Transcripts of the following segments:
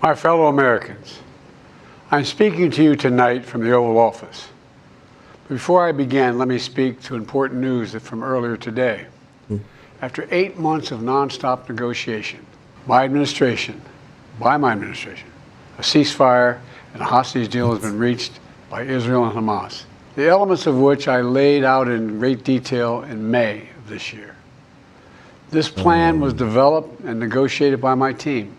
My fellow Americans, I'm speaking to you tonight from the Oval Office. Before I begin, let me speak to important news from earlier today. After 8 months of nonstop negotiation, by my administration, a ceasefire and a hostage deal has been reached by Israel and Hamas, the elements of which I laid out in great detail in May of this year. This plan was developed and negotiated by my team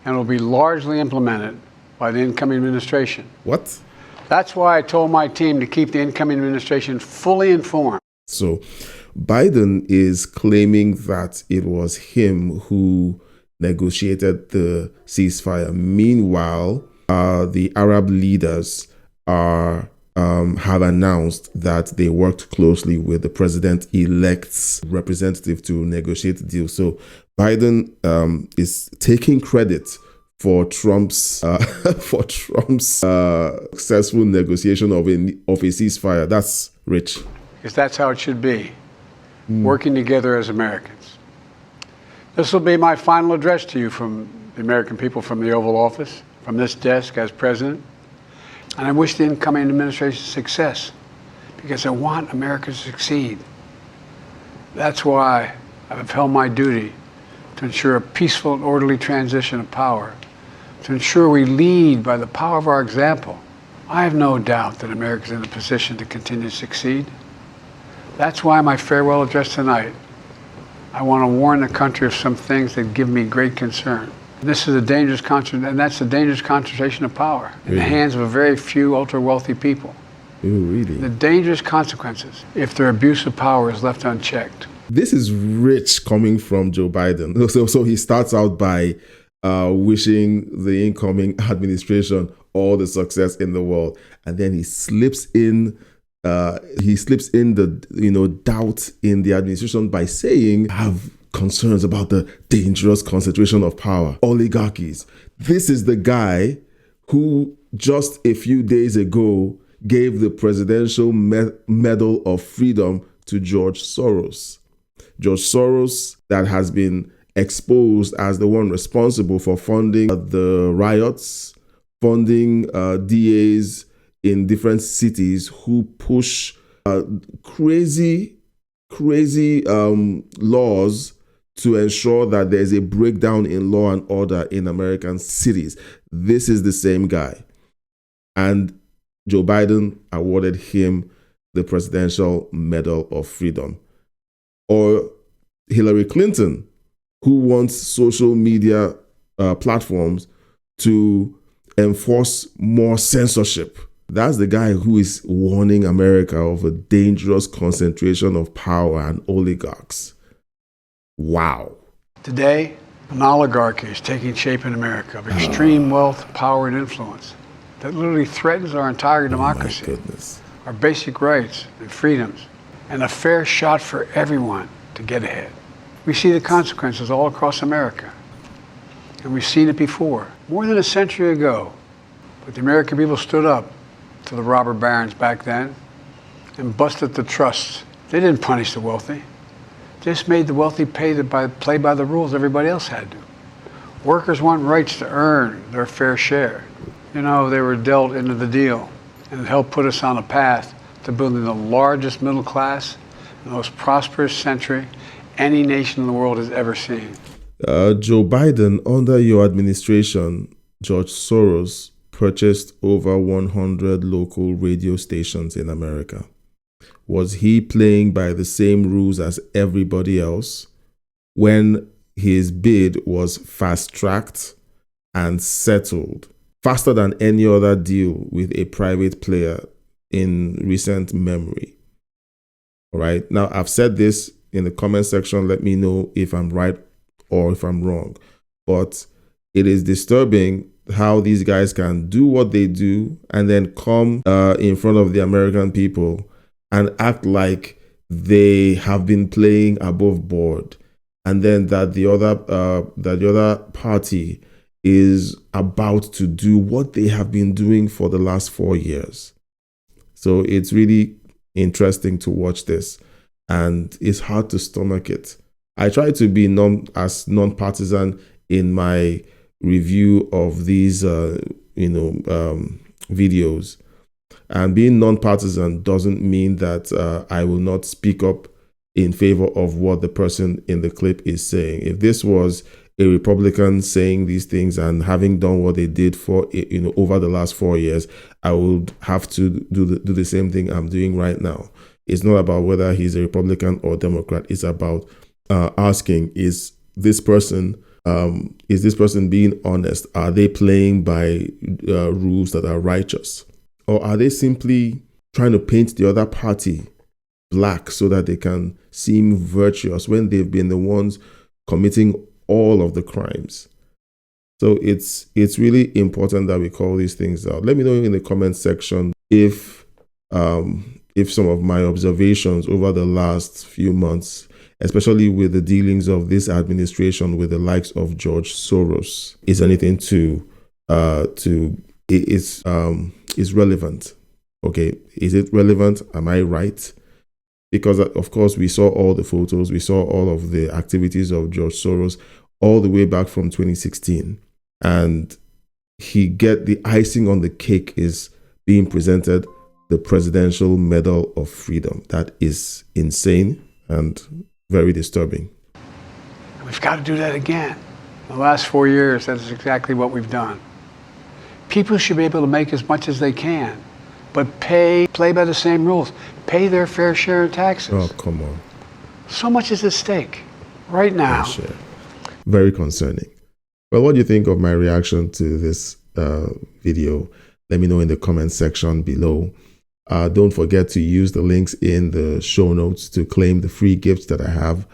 and will be largely implemented by the incoming administration. What? That's why I told my team to keep the incoming administration fully informed. So Biden is claiming that it was him who negotiated the ceasefire. Meanwhile, the Arab leaders have announced that they worked closely with the president-elect's representative to negotiate the deal. So Biden is taking credit for Trump's successful negotiation of a ceasefire. That's rich. Because that's how it should be, working together as Americans. This will be my final address to you from the American people from the Oval Office, from this desk as president. And I wish the incoming administration success because I want America to succeed. That's why I've held my duty to ensure a peaceful and orderly transition of power, to ensure we lead by the power of our example. I have no doubt that America is in a position to continue to succeed. That's why my farewell address tonight, I want to warn the country of some things that give me great concern. This is a dangerous concentration of power in the hands of a very few ultra-wealthy people. The dangerous consequences if their abuse of power is left unchecked. This is rich coming from Joe Biden. So he starts out by wishing the incoming administration all the success in the world, and then he slips in the doubt in the administration by saying, "I have concerns about the dangerous concentration of power, oligarchies." This is the guy who just a few days ago gave the Presidential Medal of Freedom to George Soros. George Soros, that has been exposed as the one responsible for funding the riots, funding DAs in different cities who push crazy laws to ensure that there's a breakdown in law and order in American cities. This is the same guy. And Joe Biden awarded him the Presidential Medal of Freedom. Or Hillary Clinton, who wants social media platforms to enforce more censorship. That's the guy who is warning America of a dangerous concentration of power and oligarchs. Wow. Today, an oligarchy is taking shape in America of extreme wealth, power, and influence that literally threatens our entire democracy, my goodness, our basic rights and freedoms, and a fair shot for everyone to get ahead. We see the consequences all across America, and we've seen it before, more than a century ago. But the American people stood up to the robber barons back then and busted the trusts. They didn't punish the wealthy. Just made the wealthy play by the rules everybody else had to. Workers want rights to earn their fair share. They were dealt into the deal, and it helped put us on a path to building the largest middle class, the most prosperous century any nation in the world has ever seen. Joe Biden, under your administration, George Soros purchased over 100 local radio stations in America. Was he playing by the same rules as everybody else when his bid was fast-tracked and settled faster than any other deal with a private player in recent memory? All right. Now, I've said this in the comment section. Let me know if I'm right or if I'm wrong. But it is disturbing how these guys can do what they do and then come in front of the American people and act like they have been playing above board, and then that the other party is about to do what they have been doing for the last 4 years. So it's really interesting to watch this, and it's hard to stomach it. I try to be as non-partisan in my review of these, videos. And being non-partisan doesn't mean that I will not speak up in favor of what the person in the clip is saying. If this was a Republican saying these things and having done what they did for over the last 4 years, I would have to do the same thing I'm doing right now. It's not about whether he's a Republican or Democrat. It's about asking: is this person being honest? Are they playing by rules that are righteous, or are they simply trying to paint the other party black so that they can seem virtuous when they've been the ones committing all of the crimes? So it's really important that we call these things out. Let me know in the comment section if some of my observations over the last few months, especially with the dealings of this administration with the likes of George Soros, is anything is relevant. Okay, is it relevant? Am I right? Because of course we saw all the photos, we saw all of the activities of George Soros all the way back from 2016, and the icing on the cake is being presented the Presidential Medal of Freedom. That is insane and very disturbing. We've got to do that again. In the last 4 years, that is exactly what we've done. People should be able to make as much as they can, but play by the same rules, pay their fair share of taxes. Oh, come on. So much is at stake right now. Sure. Very concerning. Well, what do you think of my reaction to this video? Let me know in the comment section below. Don't forget to use the links in the show notes to claim the free gifts that I have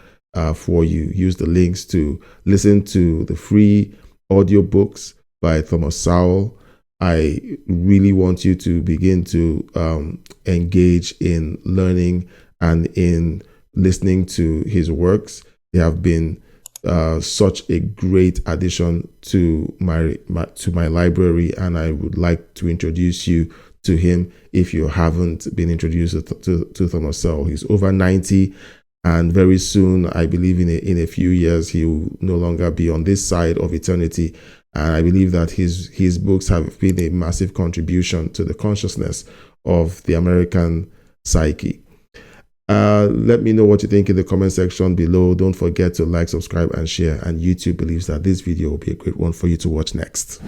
for you. Use the links to listen to the free audiobooks by Thomas Sowell. I really want you to begin to engage in learning and in listening to his works. They have been such a great addition to my library, and I would like to introduce you to him if you haven't been introduced to Thomas Sowell. He's over 90, and very soon, I believe in a few years, he will no longer be on this side of eternity. And I believe that his books have been a massive contribution to the consciousness of the American psyche. Let me know what you think in the comment section below. Don't forget to like, subscribe, and share. And YouTube believes that this video will be a great one for you to watch next.